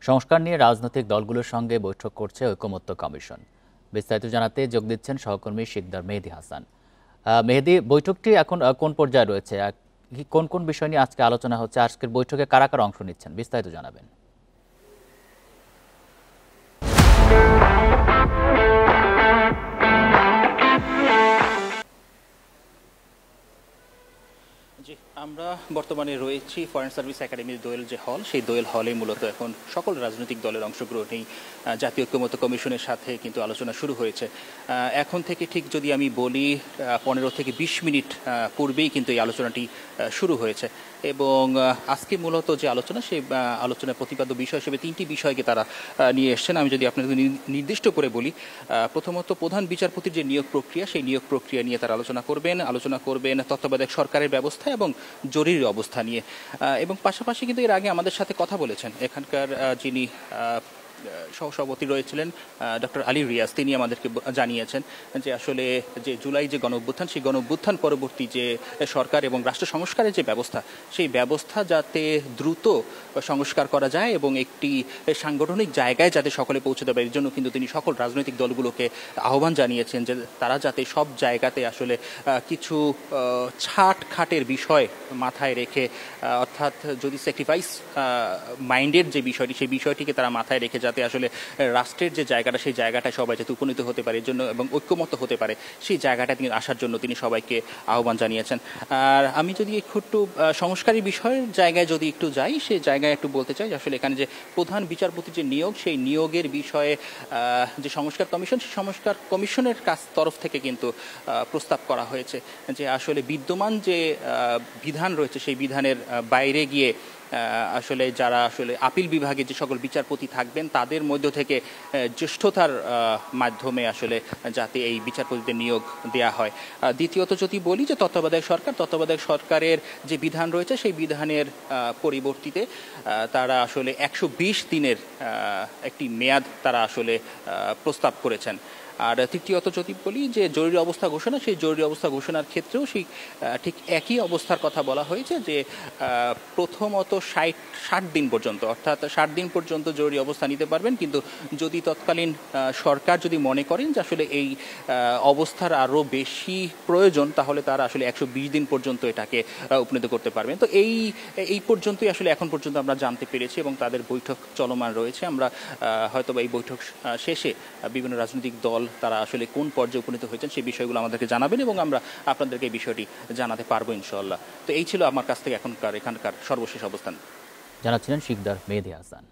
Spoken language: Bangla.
সংস্কার নিয়ে রাজনৈতিক দলগুলোর সঙ্গে বৈঠক করছে ঐকমত্য কমিশন। বিস্তারিত জানাতে যোগ দিচ্ছেন সহকর্মী শিকদার মেহেদী হাসান। মেহেদী, বৈঠকটি এখন কোন পর্যায়ে রয়েছে? কোন কোন বিষয় নিয়ে আজকে আলোচনা হচ্ছে? আজকের বৈঠকে কারা কারা অংশ নিচ্ছেন? বিস্তারিত জানাবেন। জি, আমরা বর্তমানে রয়েছি ফরেন সার্ভিস একাডেমির দোয়েল যে হল, সেই দোয়েল হলে মূলত এখন সকল রাজনৈতিক দলের অংশগ্রহণেই জাতীয় ঐকমত্য কমিশনের সাথে কিন্তু আলোচনা শুরু হয়েছে। এখন থেকে ঠিক যদি আমি বলি 15 থেকে 20 মিনিট পূর্বেই কিন্তু এই আলোচনাটি শুরু হয়েছে এবং আজকে মূলত যে আলোচনা, সেই আলোচনার প্রতিপাদ্য বিষয় হিসেবে 3টি বিষয়কে তারা নিয়ে এসছেন। আমি যদি আপনাদের নির্দিষ্ট করে বলি, প্রথমত প্রধান বিচারপতির যে নিয়োগ প্রক্রিয়া, সেই নিয়োগ প্রক্রিয়া নিয়ে তারা আলোচনা করবেন তত্ত্বাবধায়ক সরকারের ব্যবস্থা এবং জরুরি অবস্থা নিয়ে। এবং পাশাপাশি কিন্তু এর আগে আমাদের সাথে কথা বলেছেন এখানকার যিনি সহসভাপতি রয়েছিলেন ডক্টর আলী রিয়াজ, তিনি আমাদেরকে জানিয়েছেন যে আসলে যে জুলাই যে গণঅভ্যুত্থান, সেই গণঅভ্যুত্থান পরবর্তী যে সরকার এবং রাষ্ট্র সংস্কারের যে ব্যবস্থা, সেই ব্যবস্থা যাতে দ্রুত সংস্কার করা যায় এবং একটি সাংগঠনিক জায়গায় যাতে সকলে পৌঁছে দেবে, এর জন্য কিন্তু তিনি সকল রাজনৈতিক দলগুলোকে আহ্বান জানিয়েছেন যে তারা যাতে সব জায়গাতে আসলে কিছু ছাটখাটের বিষয় মাথায় রেখে, অর্থাৎ যদি স্যাক্রিফাইস মাইন্ডের যে বিষয়টি, সেই বিষয়টিকে তারা মাথায় রেখে যাতে আসলে রাষ্ট্রের যে জায়গাটা, সেই জায়গাটায় সবাই যাতে উপনীত হতে পারে, এর জন্য এবং ঐক্যমত্য হতে পারে, সেই জায়গাটা তিনি আসার জন্য তিনি সবাইকে আহ্বান জানিয়েছেন। আর আমি যদি একটু সংস্কারী বিষয়ের জায়গায় যদি একটু যাই, সেই জায়গায় একটু বলতে চাই আসলে এখানে যে প্রধান বিচারপতি যে নিয়োগ, সেই নিয়োগের বিষয়ে যে সংস্কার কমিশন, সেই সংস্কার কমিশনের তরফ থেকে কিন্তু প্রস্তাব করা হয়েছে যে আসলে বিদ্যমান যে বিধান রয়েছে, সেই বিধানের বাইরে গিয়ে আসলে যারা আসলে আপিল বিভাগে যে সকল বিচারপতি থাকবেন, তাদের মধ্য থেকে জ্যেষ্ঠতার মাধ্যমে আসলে যাতে এই বিচারপতিদের নিয়োগ দেয়া হয়। দ্বিতীয়ত যদি বলি যে তত্ত্বাবধায়ক সরকারের যে বিধান রয়েছে, সেই বিধানের পরিবর্তিতে তারা আসলে 120 দিনের একটি মেয়াদ তারা আসলে প্রস্তাব করেছেন। আর তৃতীয়ত যদি বলি যে জরুরি অবস্থা ঘোষণা, সেই জরুরি অবস্থা ঘোষণার ক্ষেত্রেও সেই ঠিক একই অবস্থার কথা বলা হয়েছে যে প্রথমত 60 দিন পর্যন্ত, অর্থাৎ 60 দিন পর্যন্ত জরুরি অবস্থা নিতে পারবেন, কিন্তু যদি তৎকালীন সরকার যদি মনে করেন যে আসলে এই অবস্থার আরও বেশি প্রয়োজন, তাহলে তারা আসলে 120 দিন পর্যন্ত এটাকে উপনীত করতে পারবেন। তো এই পর্যন্তই আসলে এখন পর্যন্ত আমরা জানতে পেরেছি এবং তাদের বৈঠক চলমান রয়েছে। আমরা হয়তো এই বৈঠক শেষে বিভিন্ন রাজনৈতিক দল তারা আসলে কোন পর্যায়ে উপনীত হয়েছেন সেই বিষয়গুলো আমাদেরকে জানাবেন এবং আমরা আপনাদেরকে এই বিষয়টি জানাতে পারবো ইনশাআল্লাহ। তো এই ছিল আমার কাছ থেকে এখানকার সর্বশেষ অবস্থান। জানাচ্ছিলেন শিকদার মেহেদী হাসান।